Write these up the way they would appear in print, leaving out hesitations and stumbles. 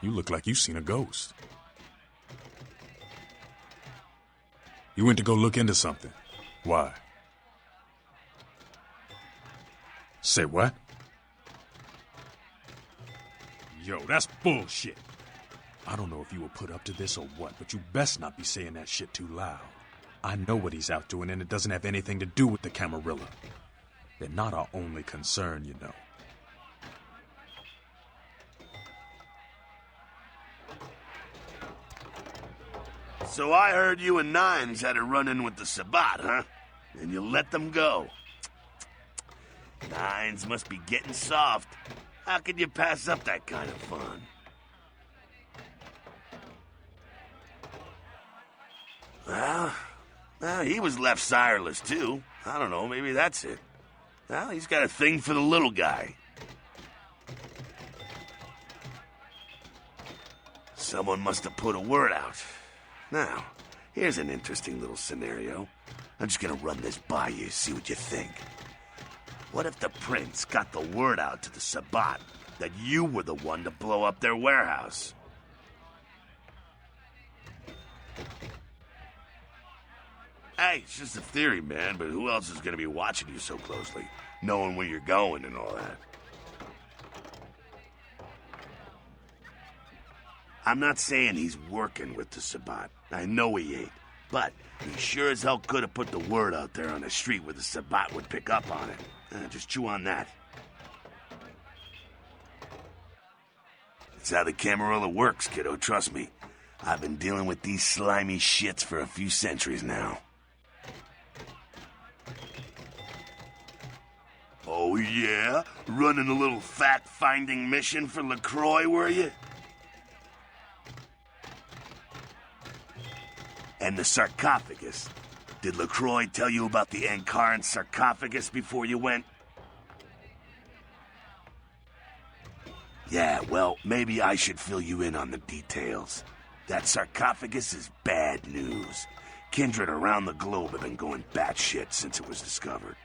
You look like you seen a ghost. You went to go look into something. Why? Say what? Yo, that's bullshit. I don't know if you were put up to this or what, but you best not be saying that shit too loud. I know what he's out doing, and it doesn't have anything to do with the Camarilla. They're not our only concern, you know. So I heard you and Nines had a run-in with the Sabbat, huh? And you let them go. Nines must be getting soft. How could you pass up that kind of fun? Well, he was left sireless, too. I don't know, maybe that's it. Well, he's got a thing for the little guy. Someone must have put a word out. Now, here's an interesting little scenario. I'm just gonna run this by you, see what you think. What if the prince got the word out to the Sabbat that you were the one to blow up their warehouse? Hey, it's just a theory, man, but who else is gonna be watching you so closely, knowing where you're going and all that? I'm not saying he's working with the Sabbat. I know he ain't. But he sure as hell could have put the word out there on the street where the Sabbat would pick up on it. Just chew on that. It's how the Camarilla works, kiddo, trust me. I've been dealing with these slimy shits for a few centuries now. Oh yeah? Running a little fact-finding mission for LaCroix, were you? And the sarcophagus. Did LaCroix tell you about the Ankaran sarcophagus before you went? Yeah, well, maybe I should fill you in on the details. That sarcophagus is bad news. Kindred around the globe have been going batshit since it was discovered.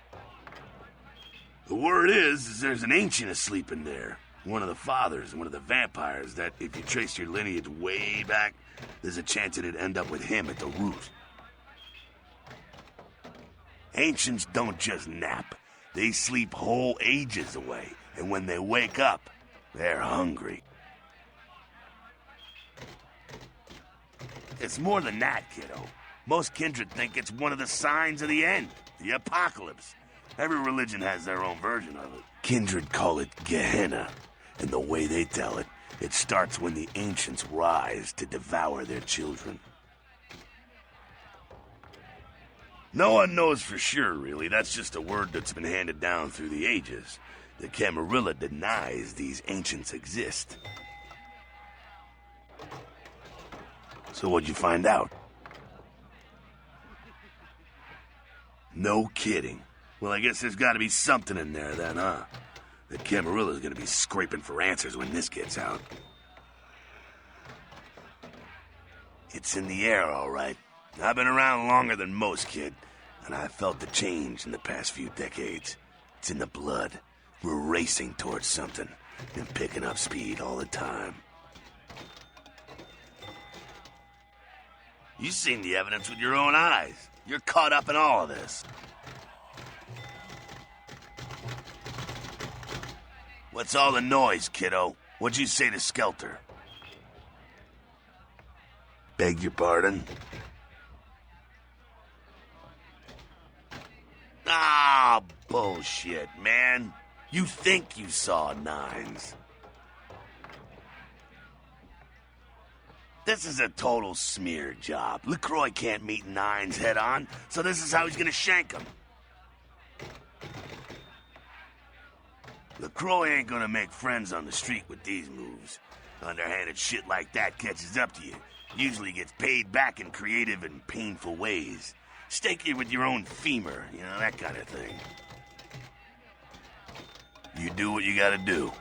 The word is there's an ancient asleep in there. One of the fathers, one of the vampires, that if you trace your lineage way back, there's a chance it'd end up with him at the root. Ancients don't just nap. They sleep whole ages away, and when they wake up, they're hungry. It's more than that, kiddo. Most kindred think it's one of the signs of the end, the apocalypse. Every religion has their own version of it. Kindred call it Gehenna, and the way they tell it, it starts when the ancients rise to devour their children. No one knows for sure, really. That's just a word that's been handed down through the ages. The Camarilla denies these ancients exist. So what'd you find out? No kidding. Well, I guess there's gotta be something in there then, huh? The Camarilla's gonna be scraping for answers when this gets out. It's in the air, all right. I've been around longer than most, kid, and I've felt the change in the past few decades. It's in the blood. We're racing towards something and picking up speed all the time. You've seen the evidence with your own eyes. You're caught up in all of this. What's all the noise, kiddo? What'd you say to Skelter? Beg your pardon? Ah, bullshit, man. You think you saw Nines. This is a total smear job. LaCroix can't meet Nines head on, so this is how he's gonna shank him. LaCroix ain't gonna make friends on the street with these moves. Underhanded shit like that catches up to you. Usually gets paid back in creative and painful ways. Stake you with your own femur, you know, that kind of thing. You do what you gotta do.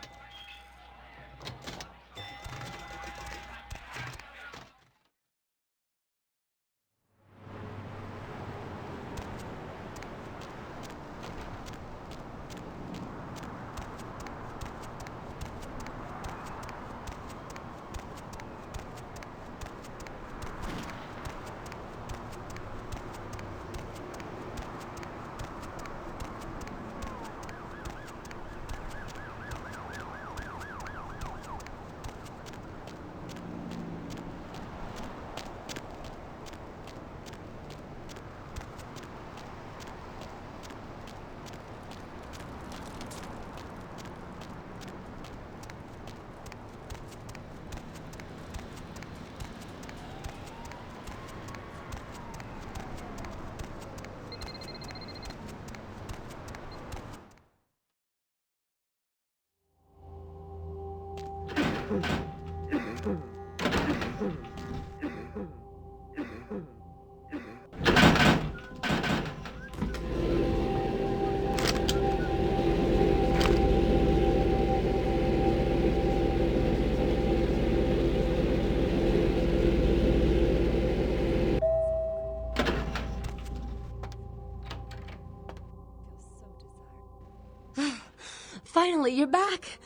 Finally, you're back.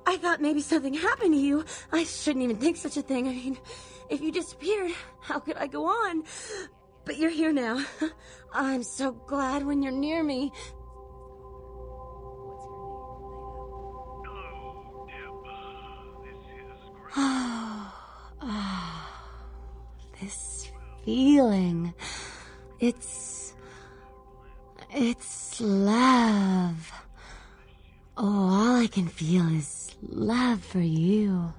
I thought maybe something happened to you. I shouldn't even think such a thing. I mean, if you disappeared, how could I go on? But you're here now. I'm so glad when you're near me. This feeling. It's love. Oh, all I can feel is love for you.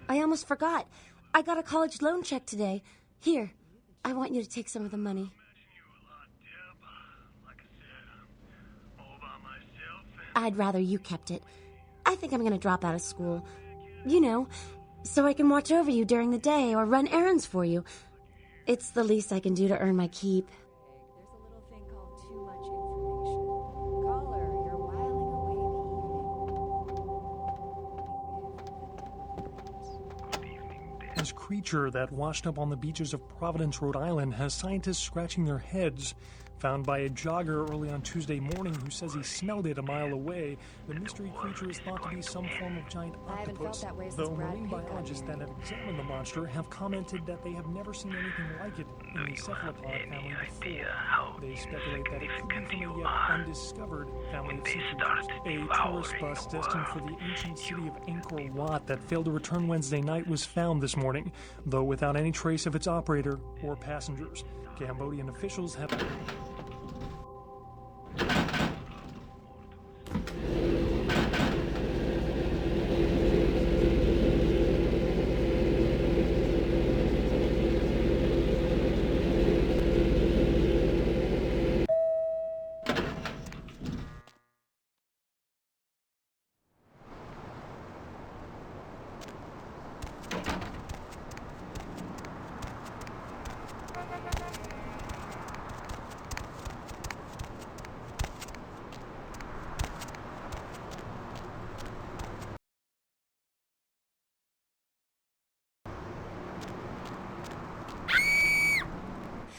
I almost forgot. I got a college loan check today. Here, I want you to take some of the money. I'd rather you kept it. I think I'm going to drop out of school. You know, so I can watch over you during the day or run errands for you. It's the least I can do to earn my keep. There's a little thing called too much information. Caller, you're whiling away the evening. This creature that washed up on the beaches of Providence, Rhode Island, has scientists scratching their heads. Found by a jogger early on Tuesday morning who says he smelled it a mile away, the mystery creature is thought to be some form of giant octopus, though marine biologists that have examined the monster have commented that they have never seen anything like it in the cephalopod family before. They speculate that it could be from a yet undiscovered family of sea creatures. A tourist bus destined for the ancient city of Angkor Wat that failed to return Wednesday night was found this morning, though without any trace of its operator or passengers. Cambodian officials have...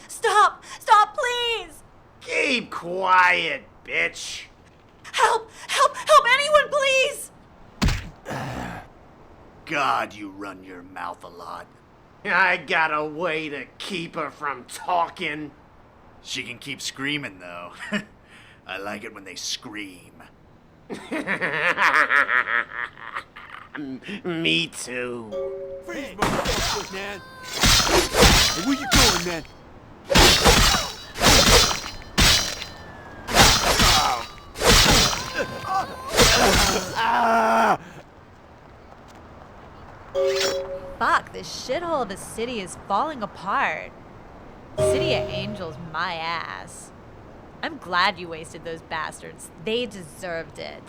Stop! Stop, please! Keep quiet, bitch. Help! Help! Help! Anyone, please! God, you run your mouth a lot. I got a way to keep her from talking. She can keep screaming, though. I like it when they scream. Me too. Freeze, motherfucker, man. Hey, where you going, man? Fuck, this shithole of a city is falling apart. City of Angels, my ass. I'm glad you wasted those bastards. They deserved it.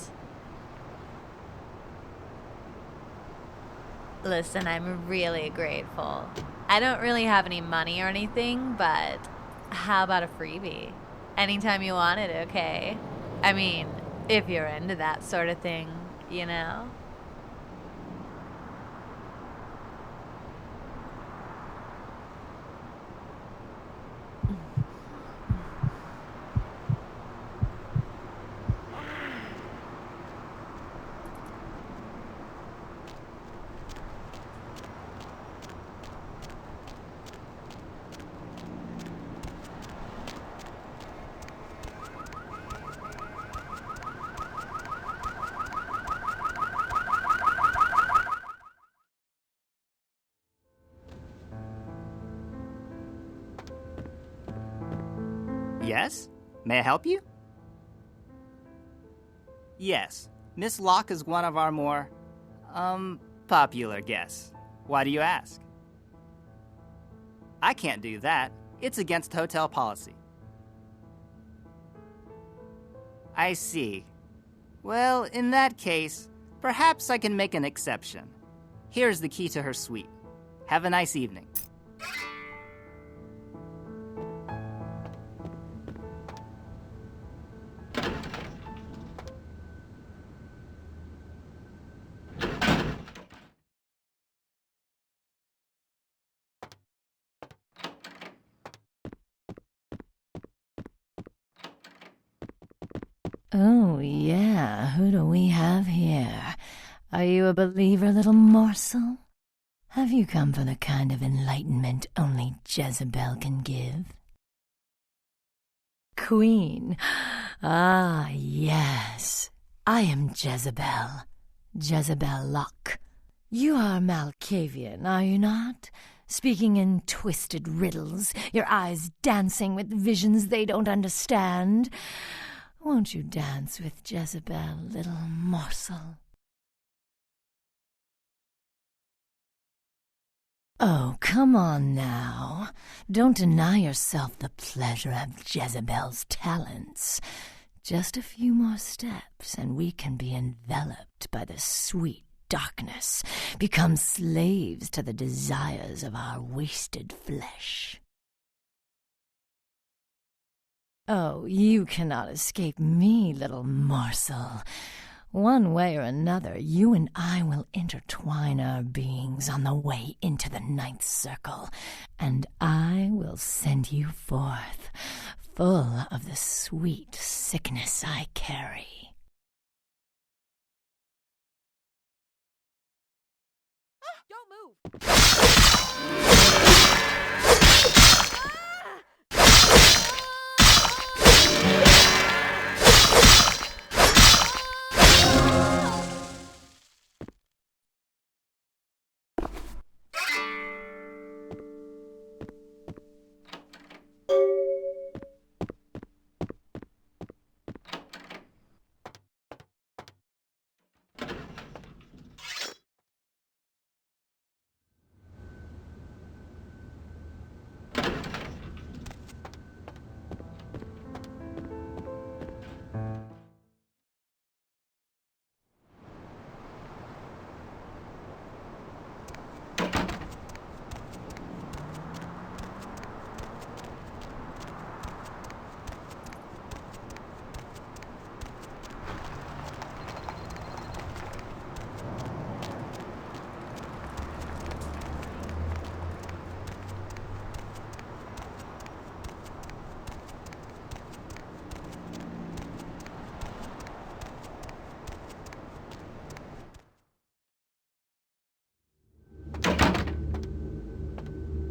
Listen, I'm really grateful. I don't really have any money or anything, but how about a freebie? Anytime you want it, okay? I mean, if you're into that sort of thing, you know? Yes? May I help you? Yes, Miss Locke is one of our more, popular guests. Why do you ask? I can't do that. It's against hotel policy. I see. Well, in that case, perhaps I can make an exception. Here's the key to her suite. Have a nice evening. Oh, yeah, who do we have here? Are you a believer, little morsel? Have you come for the kind of enlightenment only Jezebel can give? Queen. Ah, yes. I am Jezebel. Jezebel Locke. You are Malkavian, are you not? Speaking in twisted riddles, your eyes dancing with visions they don't understand. Won't you dance with Jezebel, little morsel? Oh, come on now. Don't deny yourself the pleasure of Jezebel's talents. Just a few more steps, and we can be enveloped by the sweet darkness, become slaves to the desires of our wasted flesh. Oh, you cannot escape me, little morsel. One way or another, you and I will intertwine our beings on the way into the ninth circle, and I will send you forth, full of the sweet sickness I carry. Don't move!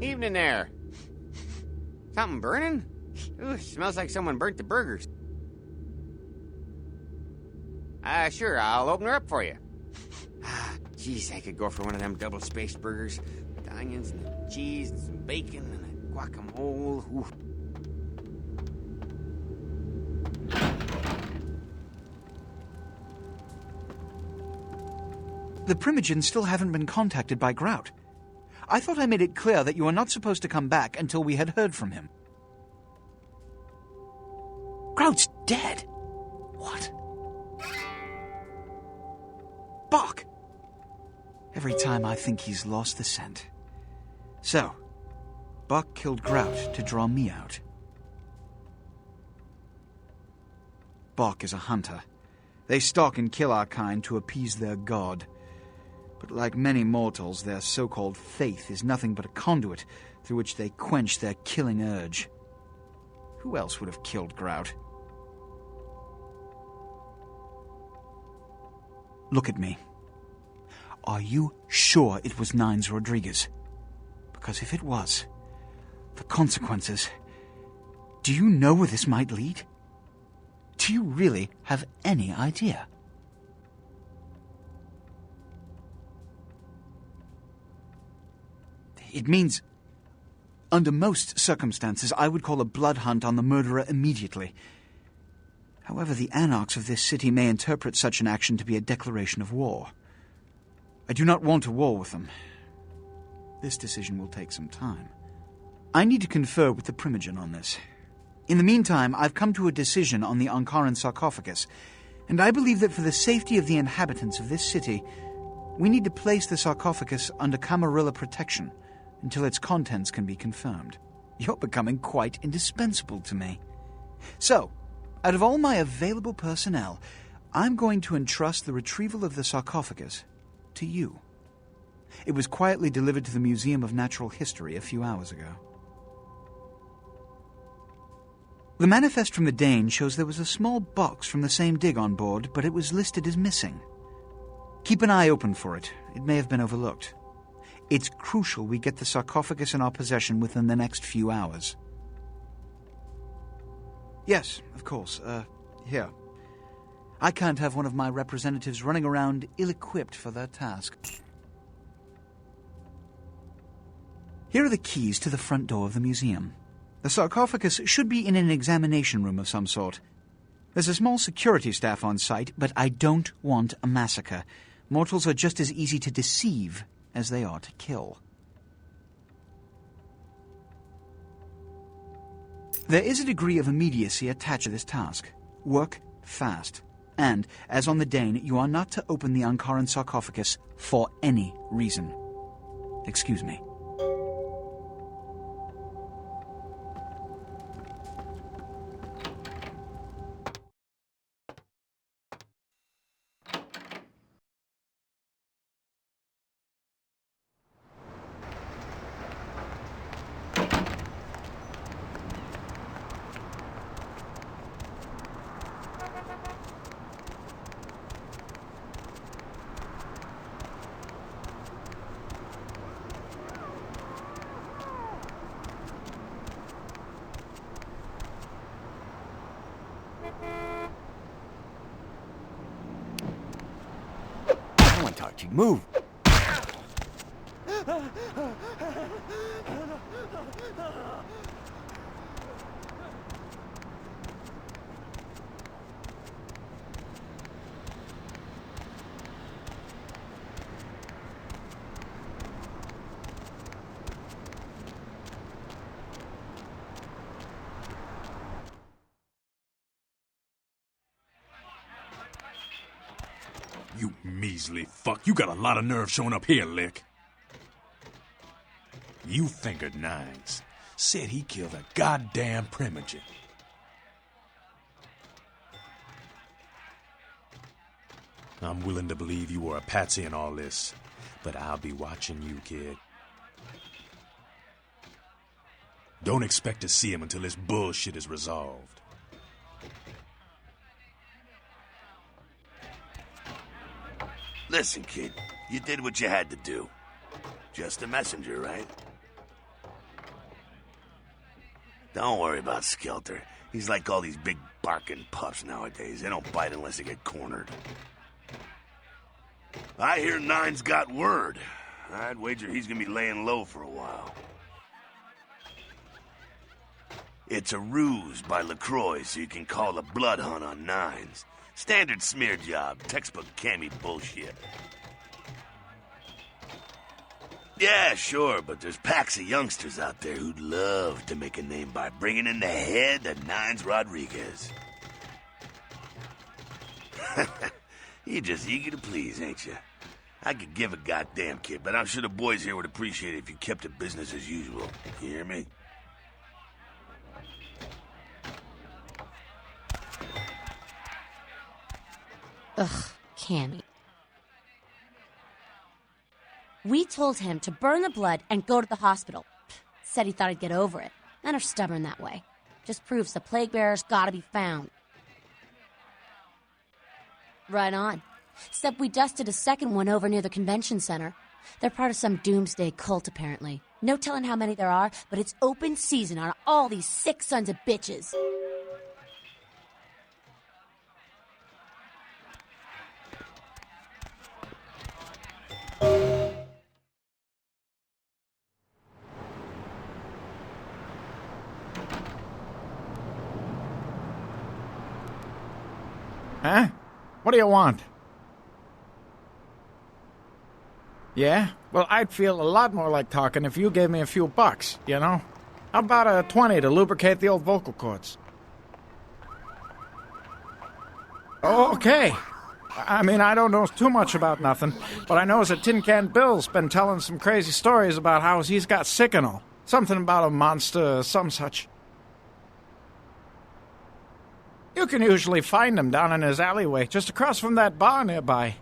Evening there. Something burning? Ooh, smells like someone burnt the burgers. Sure, I'll open her up for you. Jeez, I could go for one of them double-spaced burgers with the onions and the cheese and some bacon and a guacamole. Ooh. The Primogens still haven't been contacted by Grout. I thought I made it clear that you were not supposed to come back until we had heard from him. Grout's dead? What? Bok! Every time I think he's lost the scent. So, Bok killed Grout to draw me out. Bok is a hunter. They stalk and kill our kind to appease their god. But like many mortals, their so-called faith is nothing but a conduit through which they quench their killing urge. Who else would have killed Grout? Look at me. Are you sure it was Nines Rodriguez? Because if it was, the consequences... Do you know where this might lead? Do you really have any idea? It means, under most circumstances, I would call a blood hunt on the murderer immediately. However, the anarchs of this city may interpret such an action to be a declaration of war. I do not want a war with them. This decision will take some time. I need to confer with the Primogen on this. In the meantime, I've come to a decision on the Ankaran sarcophagus, And I believe that for the safety of the inhabitants of this city, we need to place the sarcophagus under Camarilla protection until its contents can be confirmed. You're becoming quite indispensable to me. So, out of all my available personnel, I'm going to entrust the retrieval of the sarcophagus to you. It was quietly delivered to the Museum of Natural History a few hours ago. The manifest from the Dane shows there was a small box from the same dig on board, but it was listed as missing. Keep an eye open for it. It may have been overlooked. It's crucial we get the sarcophagus in our possession within the next few hours. Yes, of course. Here. I can't have one of my representatives running around ill-equipped for their task. Here are the keys to the front door of the museum. The sarcophagus should be in an examination room of some sort. There's a small security staff on site, but I don't want a massacre. Mortals are just as easy to deceive as they are to kill. There is a degree of immediacy attached to this task. Work fast. And, as on the Dane, you are not to open the Ankaran sarcophagus for any reason. Excuse me. Move! You measly fuck. You got a lot of nerve showing up here, Lick. You fingered Nines. Said he killed a goddamn primogen. I'm willing to believe you were a patsy in all this, but I'll be watching you, kid. Don't expect to see him until this bullshit is resolved. Listen, kid, you did what you had to do. Just a messenger, right? Don't worry about Skelter. He's like all these big barking pups nowadays. They don't bite unless they get cornered. I hear Nine's got word. I'd wager he's gonna be laying low for a while. It's a ruse by LaCroix so you can call a blood hunt on Nines. Standard smear job, textbook cammy bullshit. Yeah, sure, but there's packs of youngsters out there who'd love to make a name by bringing in the head of Nines Rodriguez. You're just eager to please, ain't you? I could give a goddamn, kid, but I'm sure the boys here would appreciate it if you kept it business as usual. You hear me? Ugh, Cammy. We told him to burn the blood and go to the hospital. Said he thought he'd get over it. Men are stubborn that way. Just proves the plague bearer's gotta be found. Right on. Except we dusted a second one over near the convention center. They're part of some doomsday cult, apparently. No telling how many there are, but it's open season on all these sick sons of bitches. Huh? What do you want? Yeah? Well, I'd feel a lot more like talking if you gave me a few bucks, you know? How about a 20 to lubricate the old vocal cords? Okay. I mean, I don't know too much about nothing, but I know that Tin Can Bill's been telling some crazy stories about how he's got sick and all. Something about a monster, some such. You can usually find him down in his alleyway, just across from that bar nearby.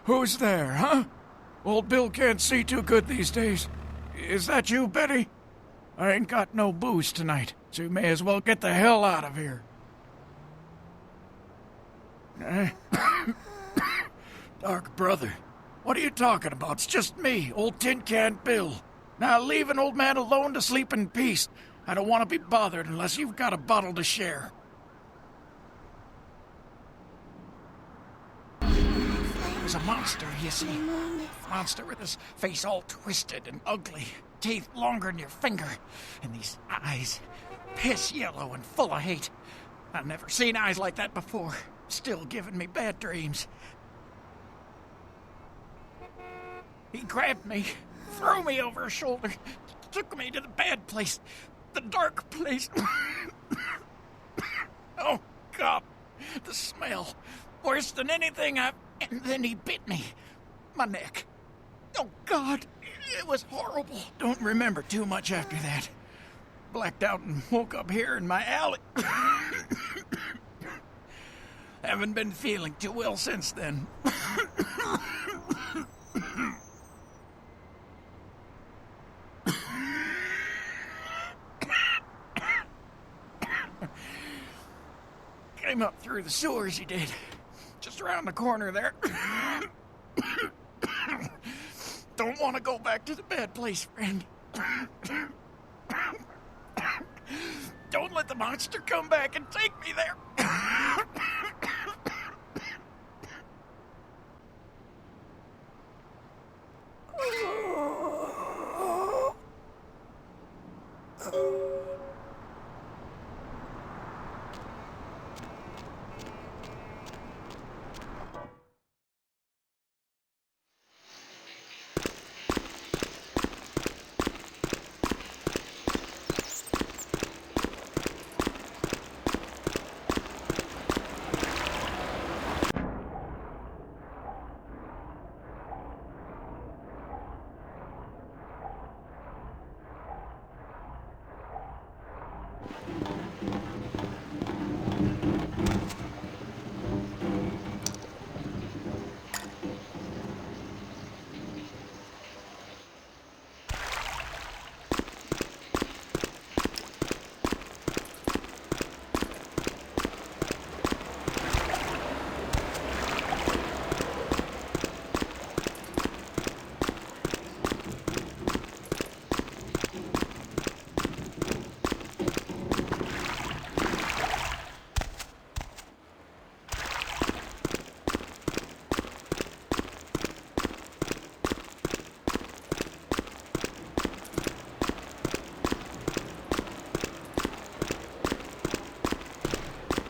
Who's there, huh? Old Bill can't see too good these days. Is that you, Betty? I ain't got no booze tonight, so you may as well get the hell out of here. Dark brother, what are you talking about? It's just me, old Tin Can Bill. Now leave an old man alone to sleep in peace. I don't want to be bothered unless you've got a bottle to share. There's a monster, you see. Monster with his face all twisted and ugly. Teeth longer than your finger. And these eyes, piss yellow and full of hate. I've never seen eyes like that before. Still giving me bad dreams. He grabbed me, threw me over his shoulder, took me to the bad place, the dark place. Oh, God, the smell. Worse than anything I've... And then he bit me. My neck. Oh, God. It was horrible. Don't remember too much after that. Blacked out and woke up here in my alley. Haven't been feeling too well since then. Came up through the sewers, he did. Just around the corner there. Don't want to go back to the bad place, friend. Don't let the monster come back and take me there.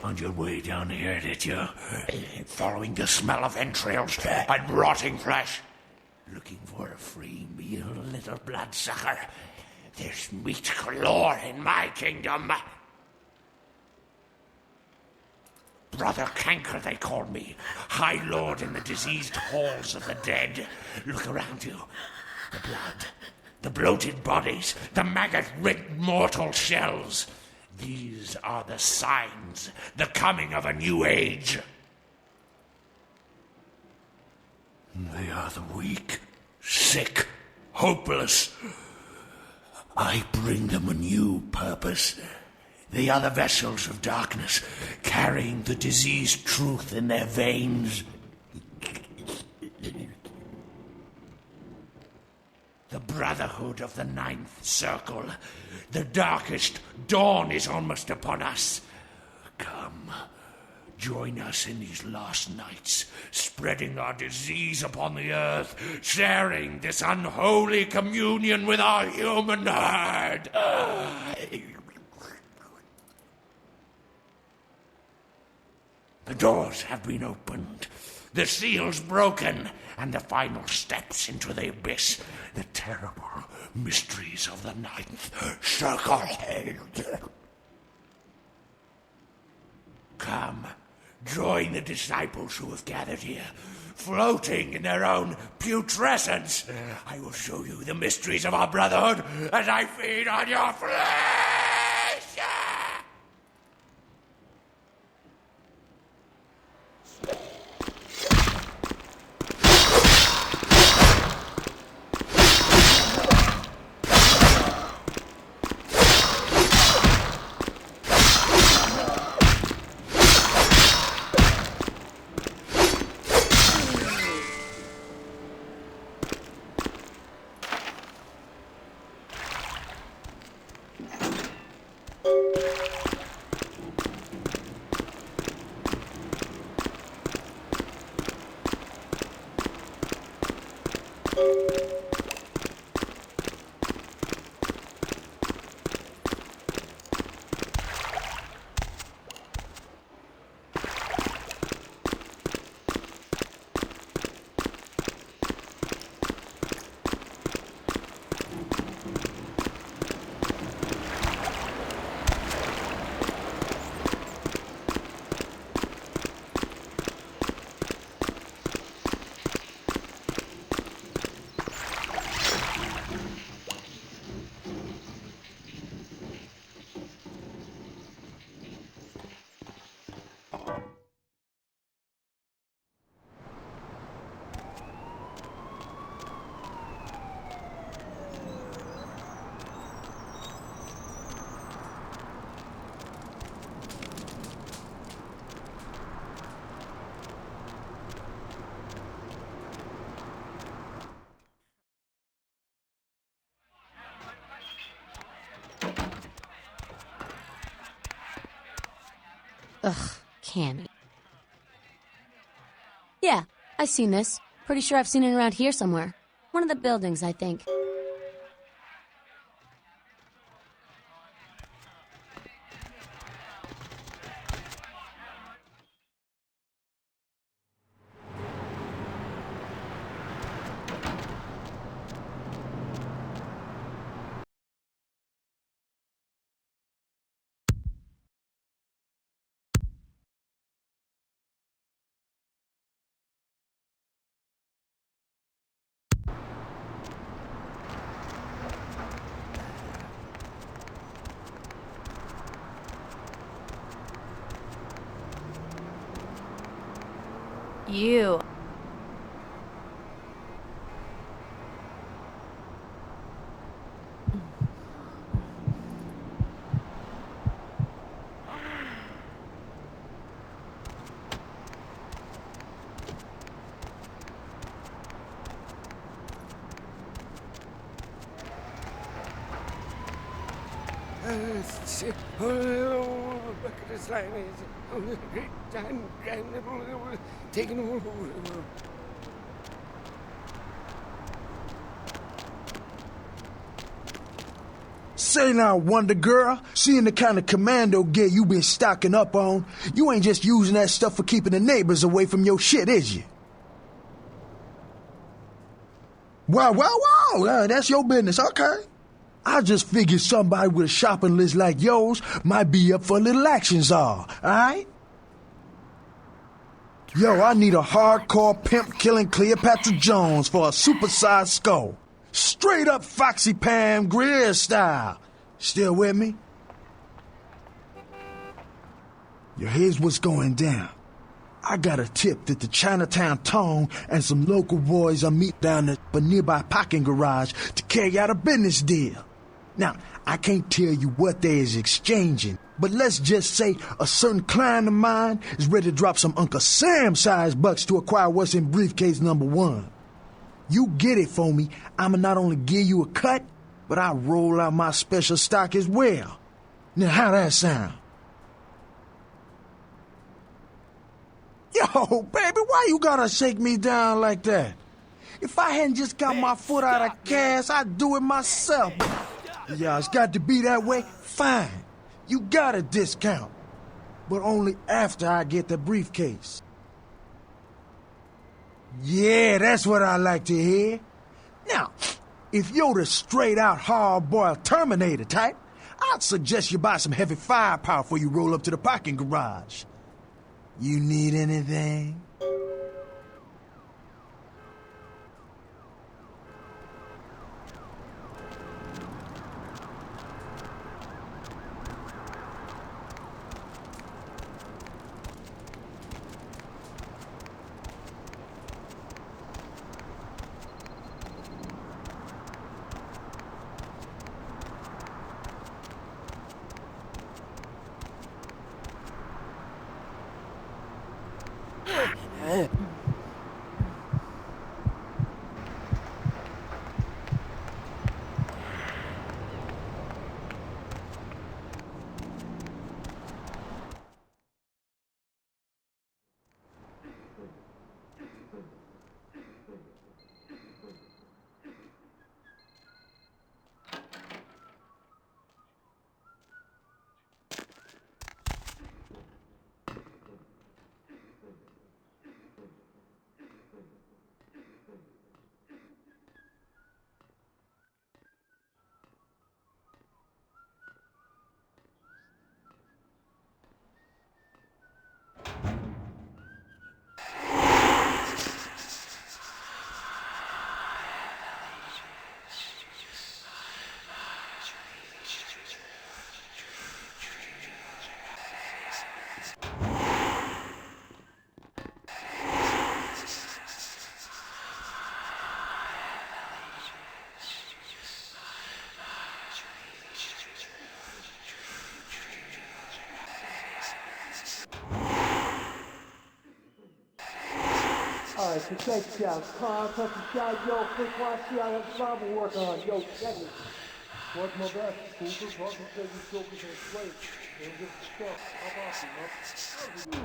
On your way down here, did you? Following the smell of entrails and rotting flesh. Looking for a free meal, little bloodsucker. There's meat galore in my kingdom. Brother Canker, they call me. High Lord in the diseased halls of the dead. Look around you. The blood. The bloated bodies. The maggot-rid mortal shells. These are the signs. The coming of a new age. They are the weak, sick, hopeless. I bring them a new purpose. They are the vessels of darkness, carrying the diseased truth in their veins. The Brotherhood Brotherhood of the Ninth Circle. The darkest dawn is almost upon us. Come, join us in these last nights, spreading our disease upon the earth, sharing this unholy communion with our human herd. The doors have been opened, the seals broken, and the final steps into the abyss, the terrible mysteries of the Ninth Circle. Come, join the disciples who have gathered here, floating in their own putrescence. I will show you the mysteries of our brotherhood as I feed on your flesh. Ugh, Cammy. Yeah, I've seen this. Pretty sure I've seen it around here somewhere. One of the buildings, I think. You. Say now, Wonder Girl, seeing the kind of commando gear you been stocking up on, you ain't just using that stuff for keeping the neighbors away from your shit, is you? Wow, that's your business, okay. I just figured somebody with a shopping list like yours might be up for a little action, czar, alright? Yo, I need a hardcore pimp-killing Cleopatra Jones for a supersized skull. Straight up Foxy Pam Grier style. Still with me? Yo, here's what's going down. I got a tip that the Chinatown Tone and some local boys are meeting down at a nearby parking garage to carry out a business deal. Now, I can't tell you what they is exchanging, but let's just say a certain client of mine is ready to drop some Uncle Sam-sized bucks to acquire what's in briefcase number 1. You get it for me, I'ma not only give you a cut, but I'll roll out my special stock as well. Now, how that sound? Yo, baby, why you gotta shake me down like that? If I hadn't just got my foot out of gas, I'd do it myself. Yeah, it's got to be that way? Fine. You got a discount. But only after I get the briefcase. Yeah, that's what I like to hear. Now, if you're the straight-out hard-boiled Terminator type, I'd suggest you buy some heavy firepower before you roll up to the parking garage. You need anything? Alright, so check this out. Car, touch the shot, yo, quick watch, see how that survival work on. Yo, check it. What's my best? Cooper, fucking take your focus and slate. Don't give a stuff. How about you,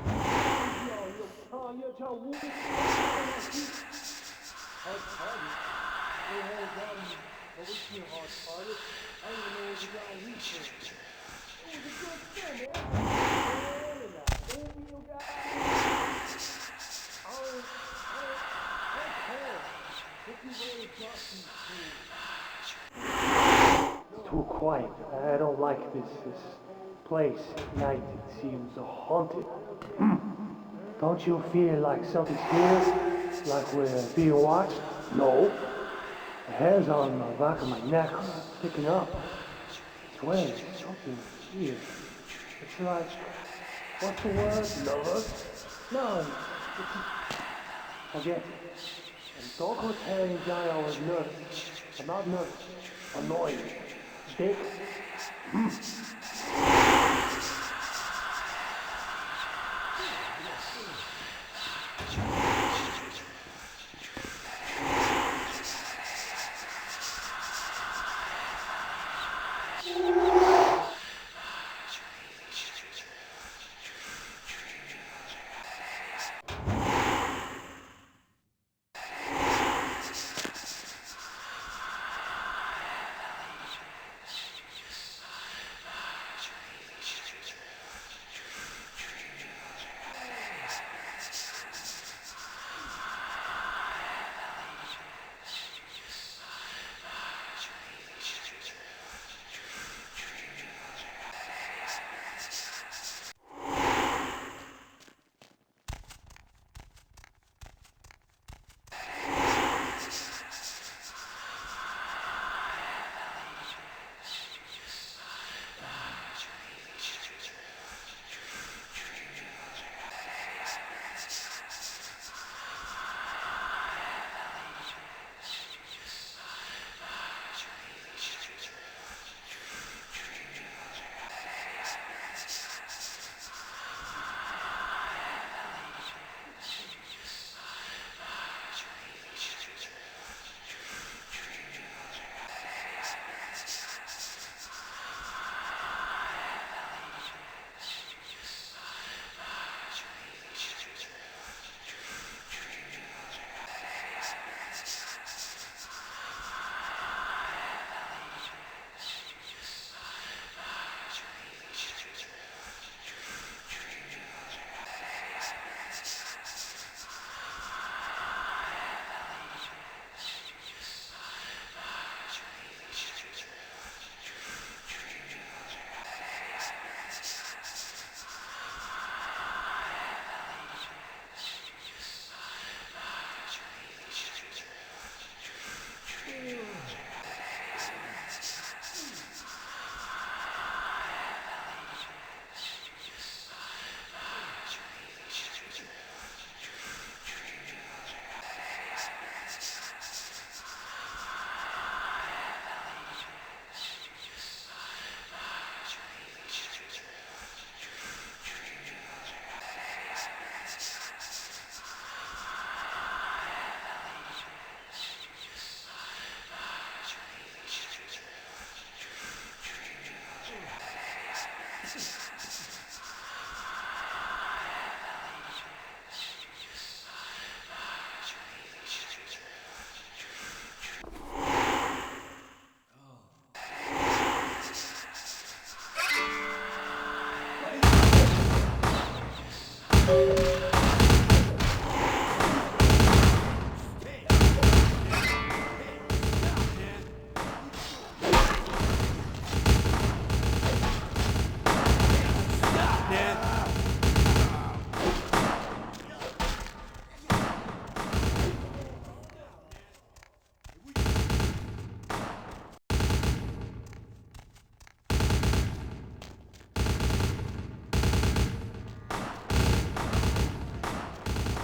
yo, Tom, yo, Tom, whoop it. Hard target. Hey, hold down. What was your hard target? I don't even know what you got on research. It was a good thing, man. You guys. Too quiet. I don't like this place at night. It seems haunted. Don't you feel like something's here? Like we're being watched? No. The hairs on the back of my neck are sticking up. I swear, there's something here. It's like, what's the word? Nervous? No, forget it. And don't go telling Johnny I was nervous. I'm not nervous. Annoyed. Dick.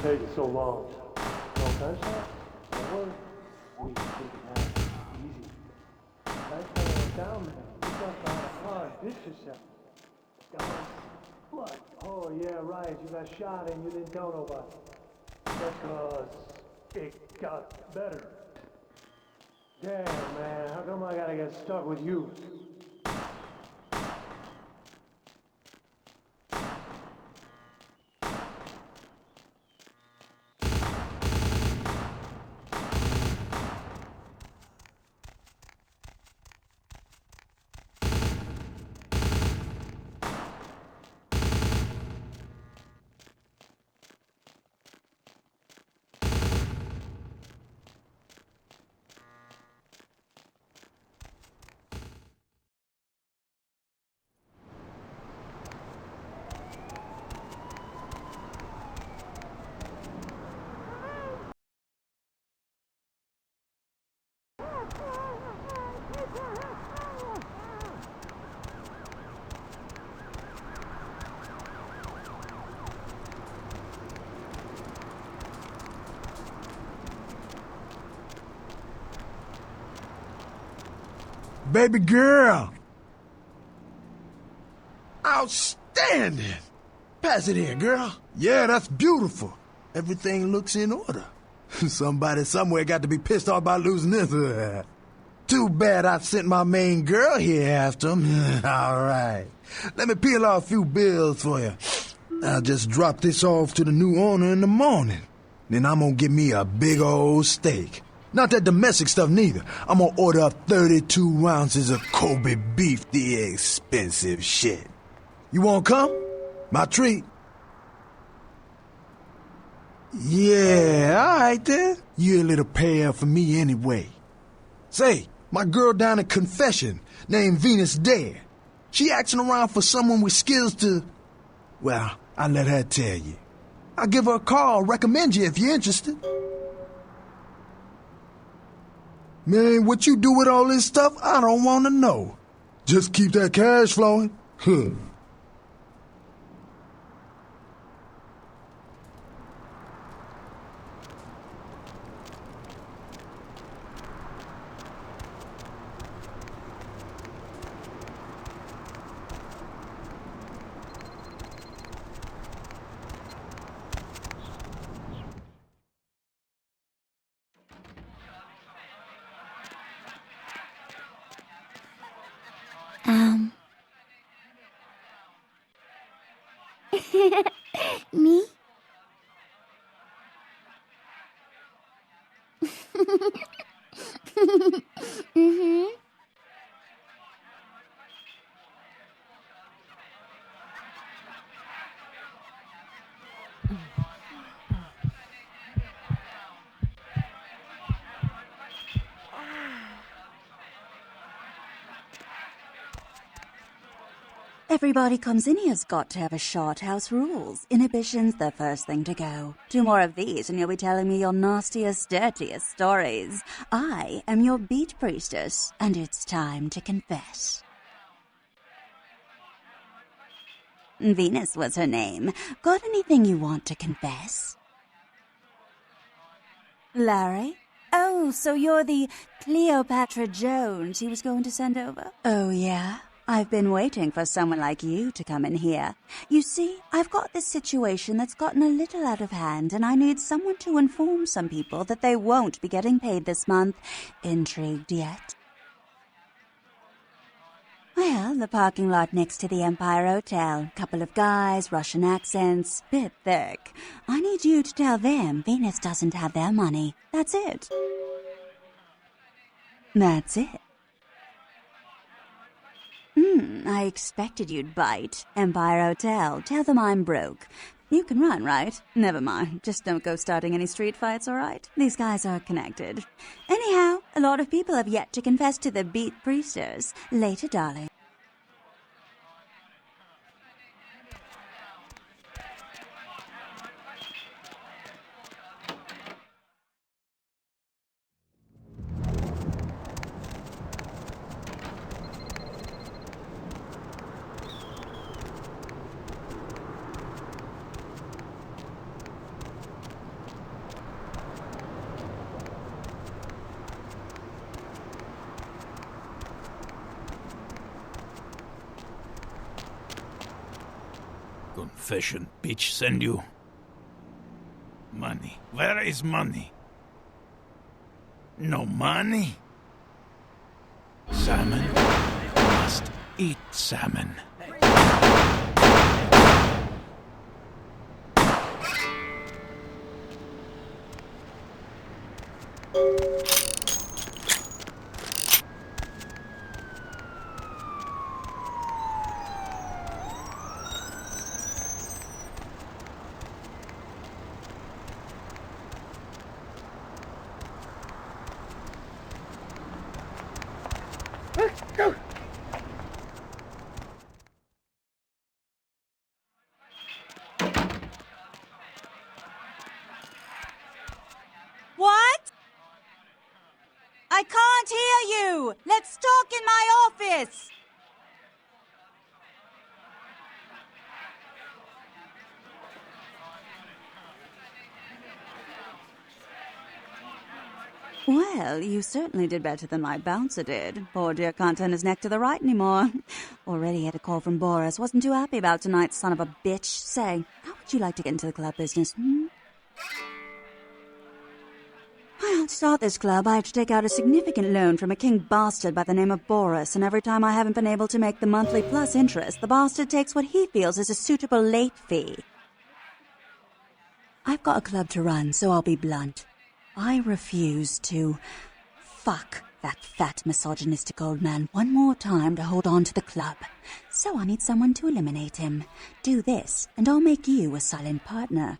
Take so long. No gunshot? No worry. We can take it out. Easy. Nice time down there. You got behind a car and ditched yourself. Got blood. Oh, yeah, right. You got shot and you didn't tell nobody. That's 'cause it got better. Damn, man. How come I gotta get stuck with you? Baby girl! Outstanding! Pass it here, girl. Yeah, that's beautiful. Everything looks in order. Somebody somewhere got to be pissed off about losing this. Too bad I sent my main girl here after him. All right. Let me peel off a few bills for you. I'll just drop this off to the new owner in the morning. Then I'm gonna get me a big old steak. Not that domestic stuff neither. I'm gonna order up 32 ounces of Kobe beef, the expensive shit. You wanna come? My treat. Yeah, all right then. You a little pale for me anyway. Say, my girl down at Confession, named Venus Dare. She asking around for someone with skills to... Well, I'll let her tell you. I'll give her a call, recommend you if you're interested. Man, what you do with all this stuff, I don't want to know. Just keep that cash flowing. Huh. Me? Mm-hmm. Everybody comes in here's got to have a shot. House rules. Inhibition's the first thing to go. 2 more of these and you'll be telling me your nastiest, dirtiest stories. I am your beat priestess, and it's time to confess. Venus was her name. Got anything you want to confess? Larry? Oh, so you're the Cleopatra Jones he was going to send over? Oh, yeah? I've been waiting for someone like you to come in here. You see, I've got this situation that's gotten a little out of hand, and I need someone to inform some people that they won't be getting paid this month. Intrigued yet? Well, the parking lot next to the Empire Hotel. Couple of guys, Russian accents, bit thick. I need you to tell them Venus doesn't have their money. That's it. That's it. I expected you'd bite. Empire Hotel. Tell them I'm broke. You can run, right? Never mind. Just don't go starting any street fights, alright? These guys are connected. Anyhow, a lot of people have yet to confess to the beat priesters. Later, darling. Confession bitch send you. Money. Where is money? No money? Salmon must eat salmon. What? I can't hear you! Let's talk in my office! Well, you certainly did better than my bouncer did. Poor dear can't turn his neck to the right anymore. Already had a call from Boris. Wasn't too happy about tonight, son of a bitch. Say, how would you like to get into the club business, Well, to start this club, I have to take out a significant loan from a king bastard by the name of Boris, and every time I haven't been able to make the monthly plus interest, the bastard takes what he feels is a suitable late fee. I've got a club to run, so I'll be blunt. I refuse to fuck that fat misogynistic old man one more time to hold on to the club. So I need someone to eliminate him. Do this, and I'll make you a silent partner.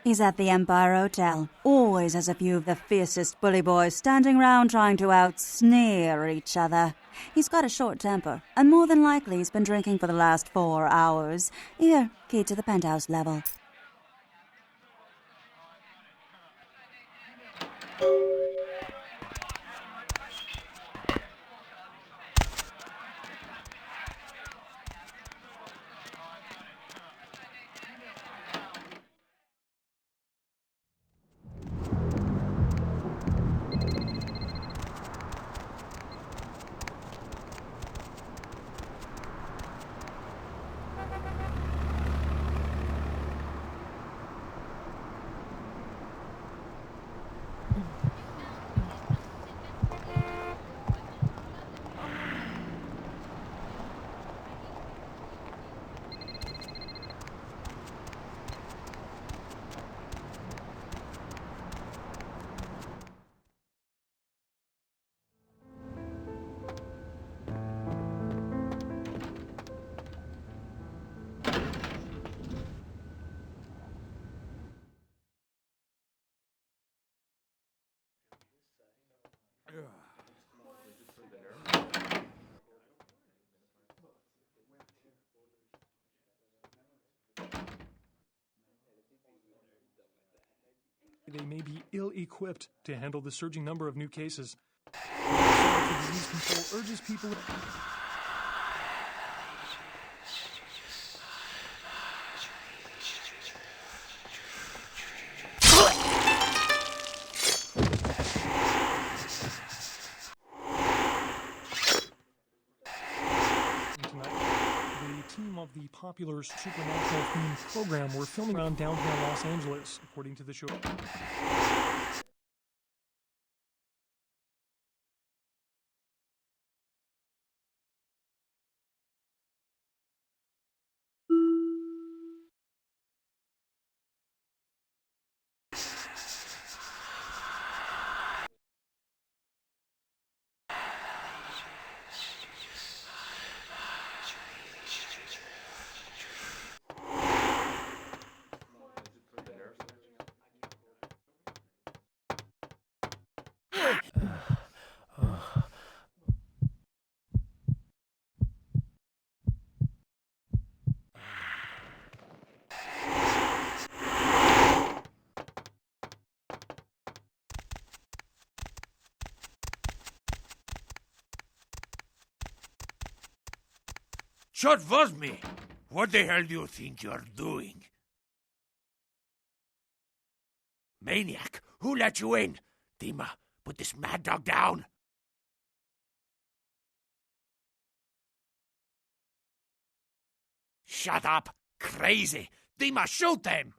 He's at the Empire Hotel. Always has a few of the fiercest bully boys standing round trying to out-sneer each other. He's got a short temper, and more than likely he's been drinking for the last 4 hours. Here, key to the penthouse level. They may be ill-equipped to handle the surging number of new cases. The Center for Disease Control urges people... of the popular supernatural themed program were filming around downtown Los Angeles, according to the show. Shut was me. What the hell do you think you're doing? Maniac, who let you in? Dima, put this mad dog down. Shut up, crazy. Dima, shoot them.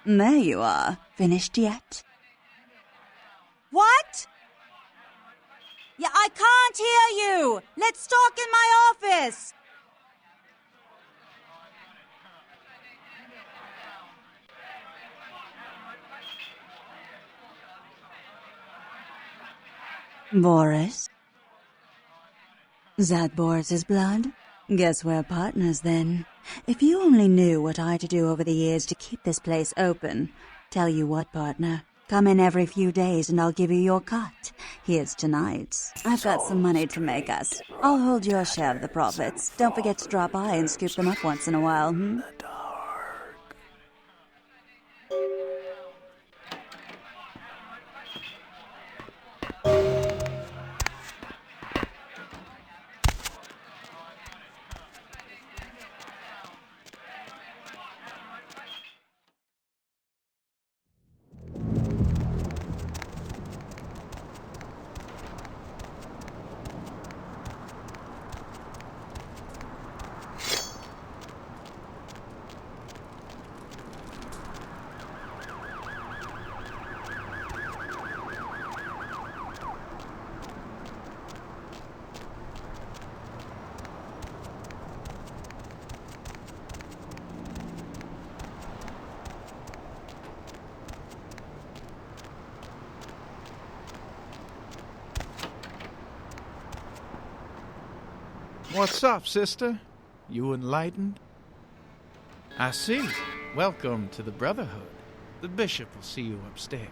There you are. Finished yet? What? Yeah, I can't hear you. Let's talk in my office. Boris? That Boris's blood? Guess we're partners then. If you only knew what I had to do over the years to keep this place open. Tell you what, partner. Come in every few days and I'll give you your cut. Here's tonight's. I've got some money to make us. I'll hold your share of the profits. Don't forget to drop by and scoop them up once in a while, What's up, sister? You enlightened? I see. Welcome to the Brotherhood. The bishop will see you upstairs.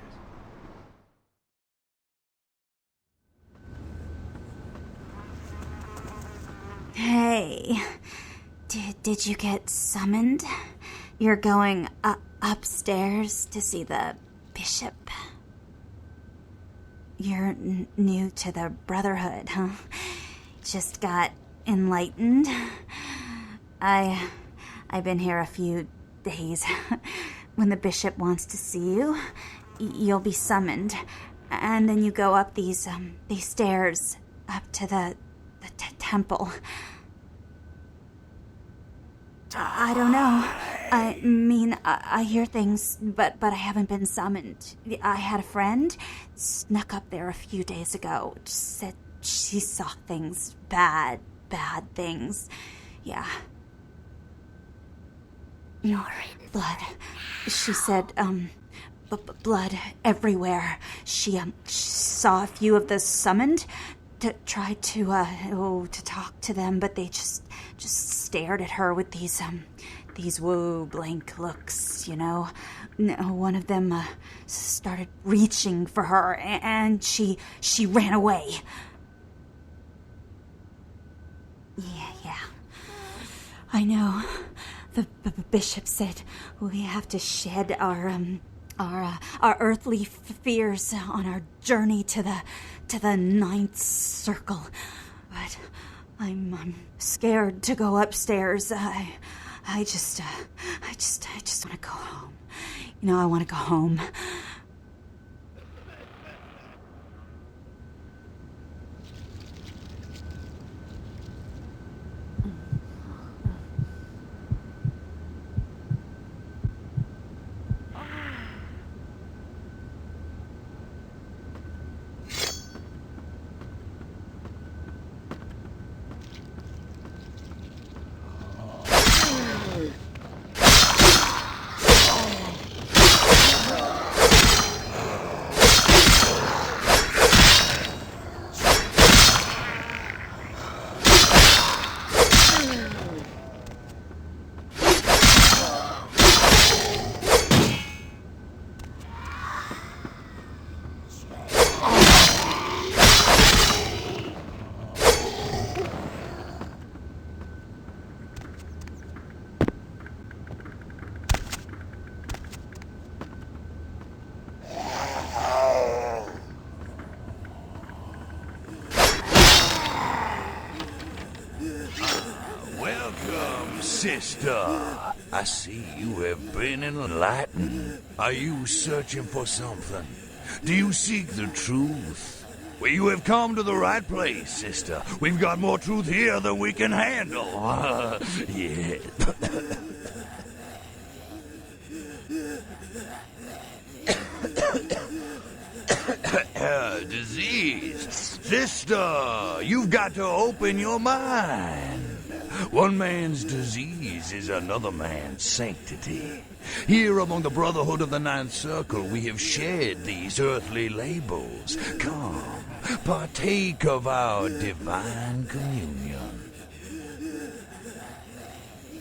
Hey, did you get summoned? You're going upstairs to see the bishop. You're new to the Brotherhood, huh? Just got enlightened. I've been here a few days. When the bishop wants to see you, you'll be summoned, and then you go up these stairs up to the temple. I don't know. I mean, I hear things, but I haven't been summoned. I had a friend snuck up there a few days ago. Said she saw things, bad things. Yeah. Blood. She said, blood everywhere. She saw a few of the summoned to try to talk to them, but they just stared at her with these blank looks, you know. One of them started reaching for her, and she ran away. Yeah. I know. The bishop said we have to shed our our earthly fears on our journey to the ninth circle. But I'm scared to go upstairs. I just want to go home. I want to go home. Sister, I see you have been enlightened. Are you searching for something? Do you seek the truth? Well, you have come to the right place, sister. We've got more truth here than we can handle. Yeah. Disease. Sister, you've got to open your mind. One man's disease is another man's sanctity. Here among the Brotherhood of the Ninth Circle, we have shared these earthly labels. Come, partake of our divine communion.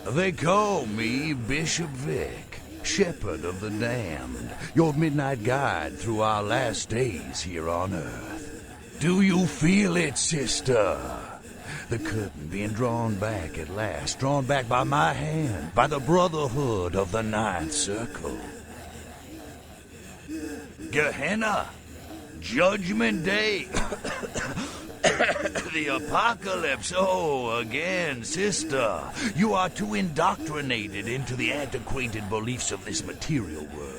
They call me Bishop Vic, Shepherd of the Damned, your midnight guide through our last days here on Earth. Do you feel it, sister? The curtain being drawn back at last, drawn back by my hand, by the Brotherhood of the Ninth Circle. Gehenna, Judgment Day, the Apocalypse. Oh, again, sister, you are too indoctrinated into the antiquated beliefs of this material world.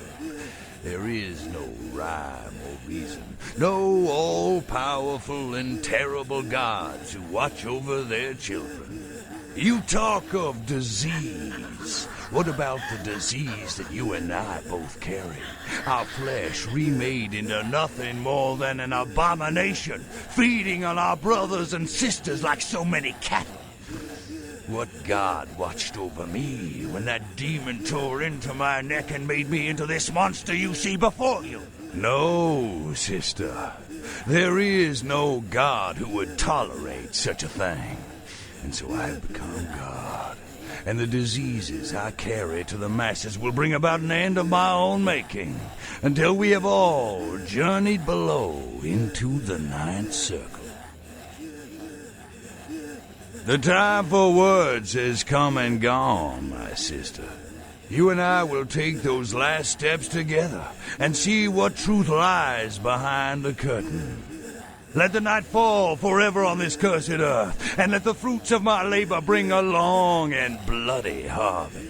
There is no rhyme or reason, no all-powerful and terrible gods who watch over their children. You talk of disease. What about the disease that you and I both carry? Our flesh remade into nothing more than an abomination, feeding on our brothers and sisters like so many cattle. What god watched over me when that demon tore into my neck and made me into this monster you see before you? No, sister. There is no god who would tolerate such a thing. And so I've become God. And the diseases I carry to the masses will bring about an end of my own making, until we have all journeyed below into the Ninth Circle. The time for words has come and gone, my sister. You and I will take those last steps together and see what truth lies behind the curtain. Let the night fall forever on this cursed earth, and let the fruits of my labor bring a long and bloody harvest.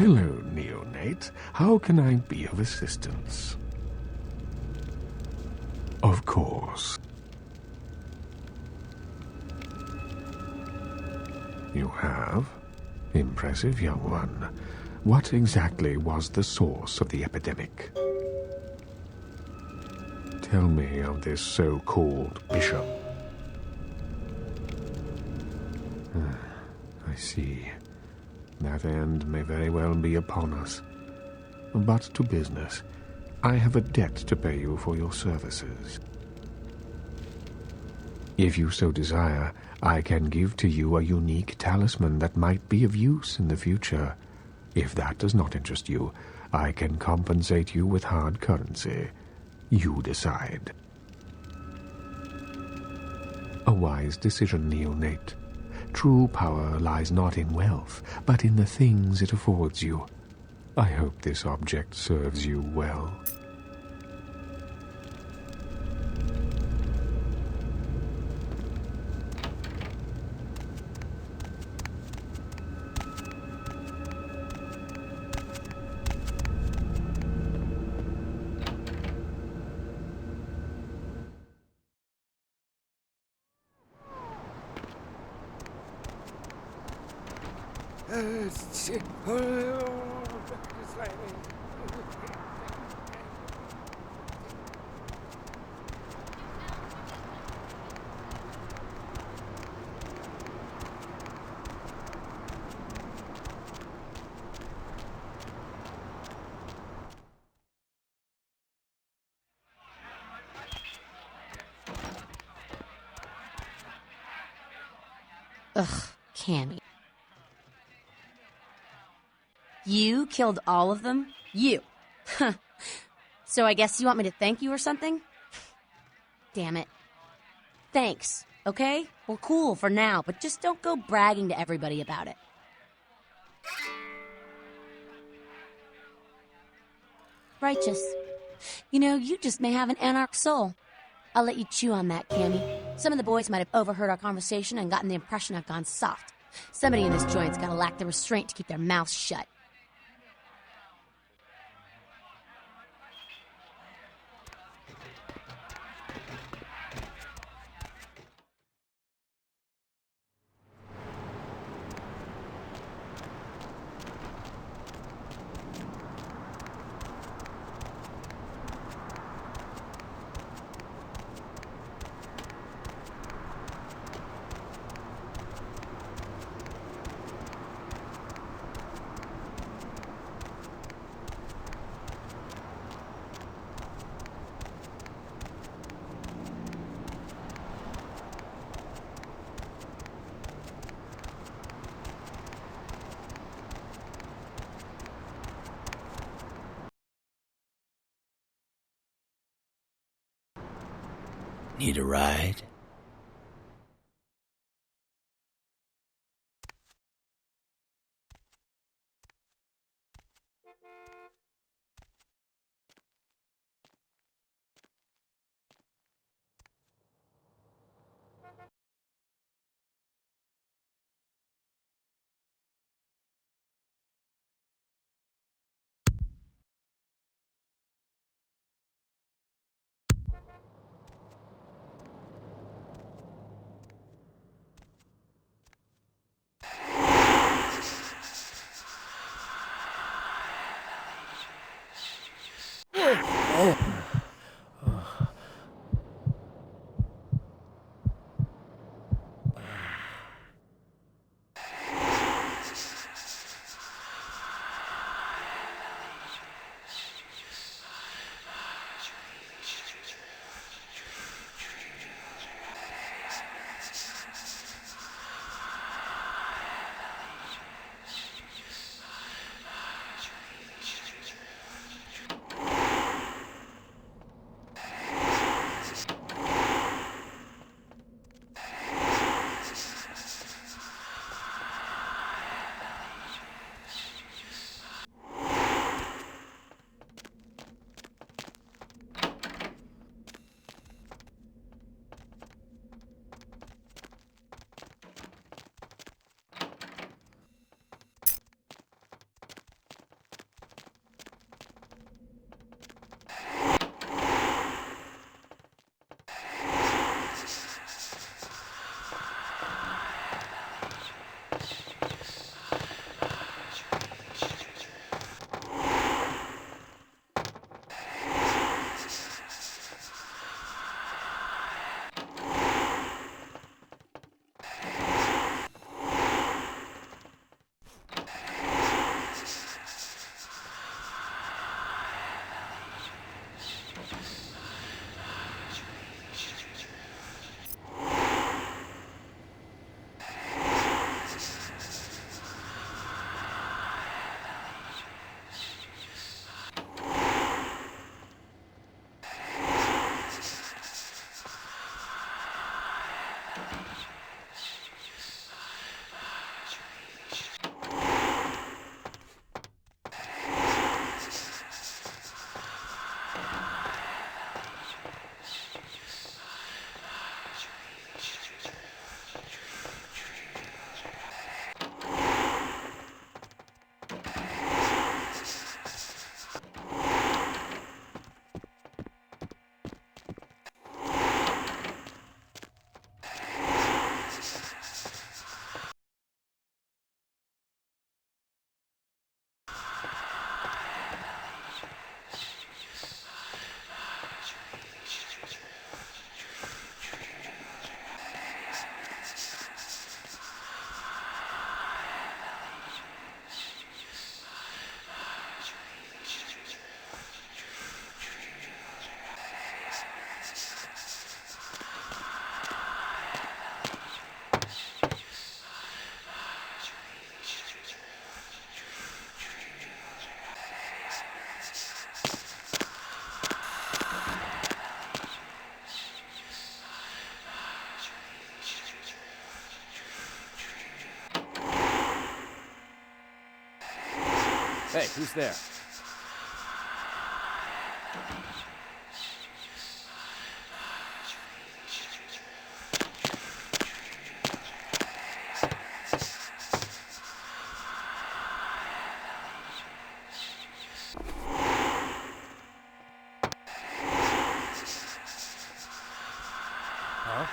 Hello, neonate. How can I be of assistance? Of course. You have? Impressive, young one. What exactly was the source of the epidemic? Tell me of this so-called bishop. I see. That end may very well be upon us. But to business. I have a debt to pay you for your services. If you so desire, I can give to you a unique talisman that might be of use in the future. If that does not interest you, I can compensate you with hard currency. You decide. A wise decision, neonate. True power lies not in wealth, but in the things it affords you. I hope this object serves you well. Ugh, Cammy. You killed all of them? You. So I guess you want me to thank you or something? Damn it. Thanks, okay? We're cool for now, but just don't go bragging to everybody about it. Righteous. You know, you just may have an anarch soul. I'll let you chew on that, Cammy. Some of the boys might have overheard our conversation and gotten the impression I've gone soft. Somebody in this joint's gotta lack the restraint to keep their mouths shut. Need a ride? Hey, who's there? Huh?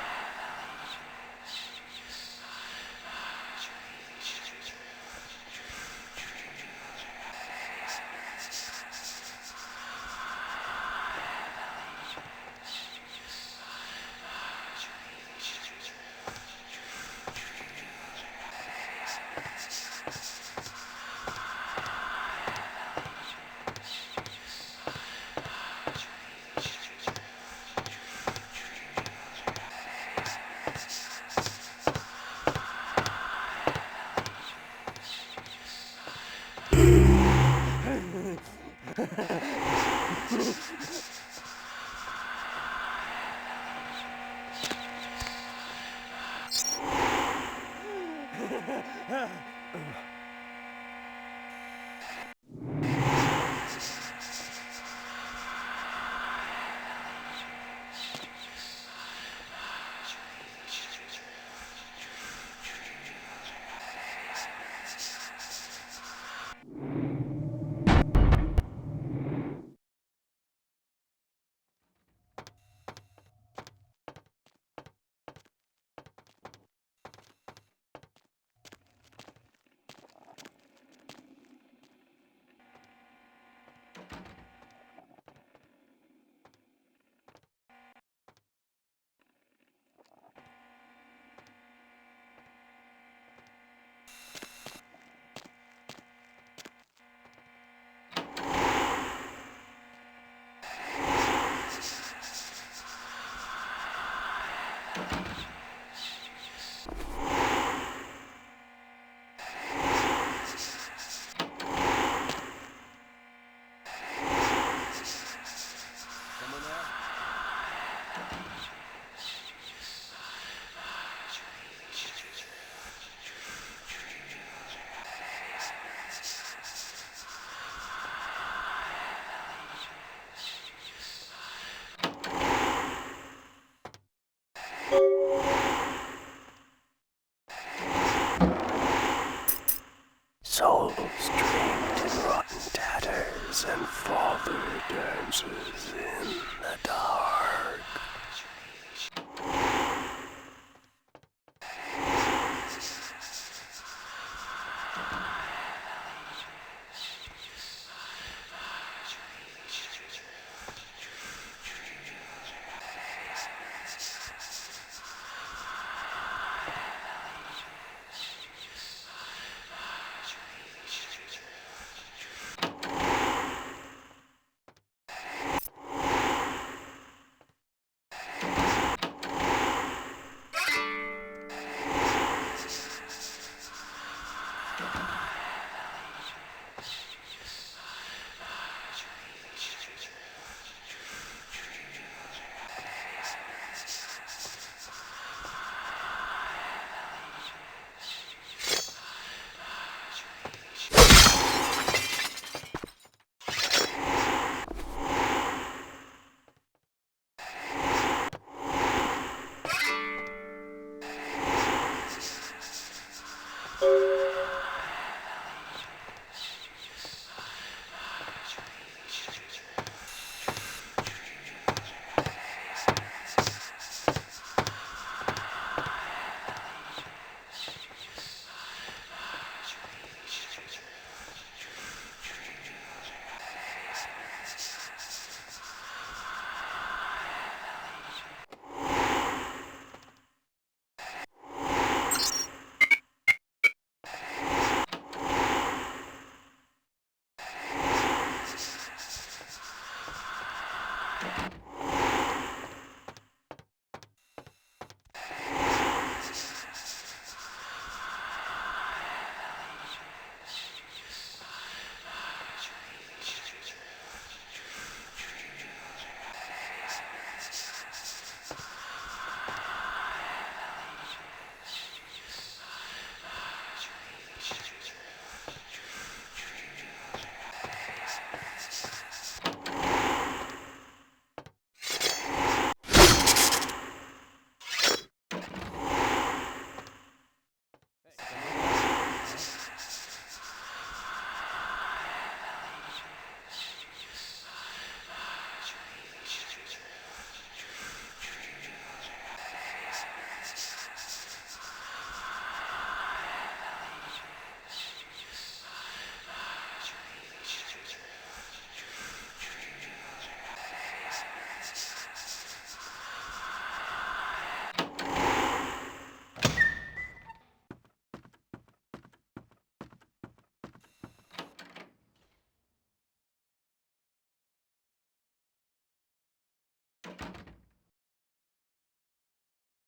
Souls draped in rotten tatters and father dances in the dark.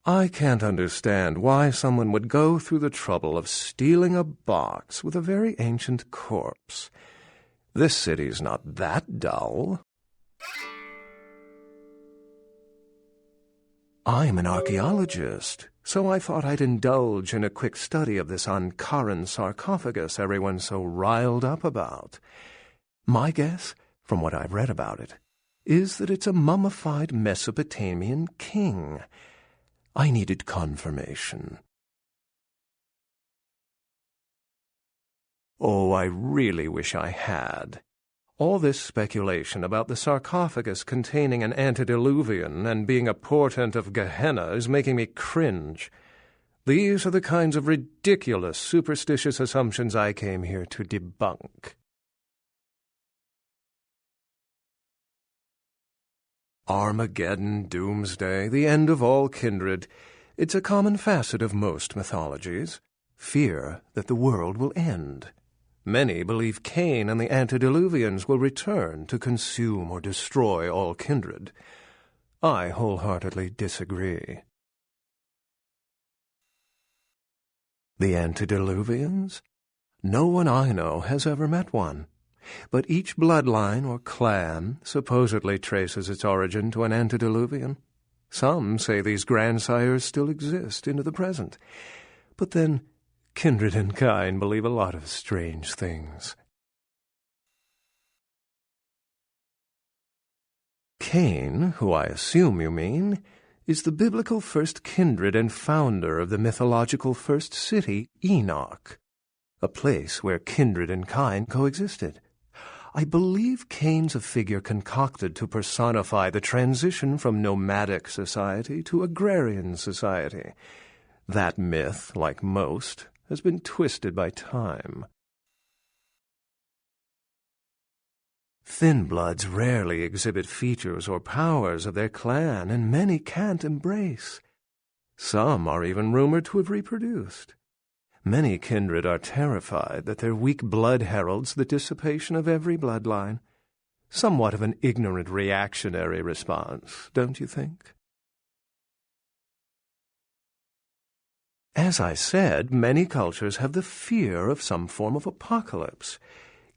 I can't understand why someone would go through the trouble of stealing a box with a very ancient corpse. This city's not that dull. I'm an archaeologist, so I thought I'd indulge in a quick study of this Ankaran sarcophagus everyone's so riled up about. My guess, from what I've read about it, is that it's a mummified Mesopotamian king. I needed confirmation. Oh, I really wish I had. All this speculation about the sarcophagus containing an antediluvian and being a portent of Gehenna is making me cringe. These are the kinds of ridiculous, superstitious assumptions I came here to debunk. Armageddon, doomsday, the end of all kindred. It's a common facet of most mythologies. Fear that the world will end. Many believe Cain and the antediluvians will return to consume or destroy all kindred. I wholeheartedly disagree. The antediluvians? No one I know has ever met one. But each bloodline or clan supposedly traces its origin to an antediluvian. Some say these grandsires still exist into the present. But then, kindred and kind believe a lot of strange things. Cain, who I assume you mean, is the biblical first kindred and founder of the mythological first city, Enoch, a place where kindred and kind coexisted. I believe Cain's a figure concocted to personify the transition from nomadic society to agrarian society. That myth, like most, has been twisted by time. Thin bloods rarely exhibit features or powers of their clan, and many can't embrace. Some are even rumored to have reproduced. Many kindred are terrified that their weak blood heralds the dissipation of every bloodline. Somewhat of an ignorant reactionary response, don't you think? As I said, many cultures have the fear of some form of apocalypse.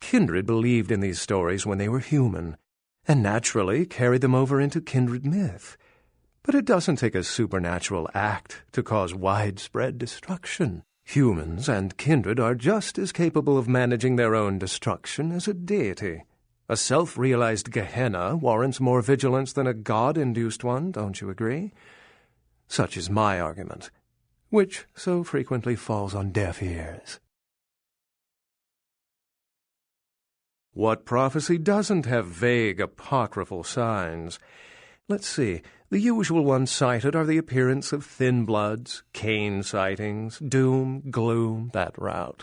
Kindred believed in these stories when they were human, and naturally carried them over into kindred myth. But it doesn't take a supernatural act to cause widespread destruction. Humans and kindred are just as capable of managing their own destruction as a deity. A self-realized Gehenna warrants more vigilance than a god-induced one, don't you agree? Such is my argument, which so frequently falls on deaf ears. What prophecy doesn't have vague apocryphal signs? Let's see. The usual ones cited are the appearance of thin bloods, Cain sightings, doom, gloom, that route.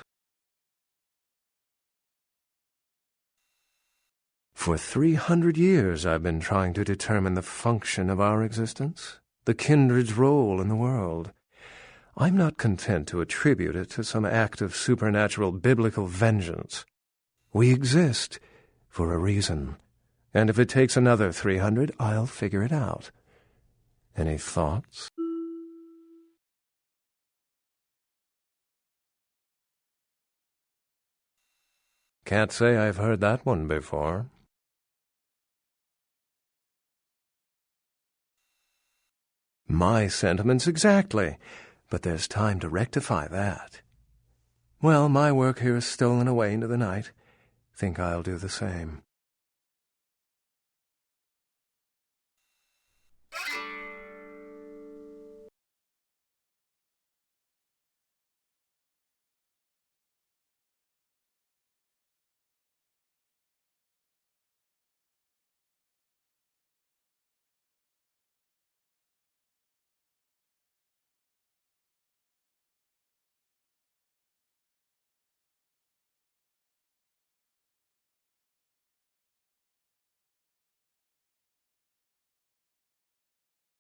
For 300 years I've been trying to determine the function of our existence, the kindred's role in the world. I'm not content to attribute it to some act of supernatural biblical vengeance. We exist for a reason, and if it takes another 300, I'll figure it out. Any thoughts? Can't say I've heard that one before. My sentiments exactly, but there's time to rectify that. Well, my work here is stolen away into the night. Think I'll do the same.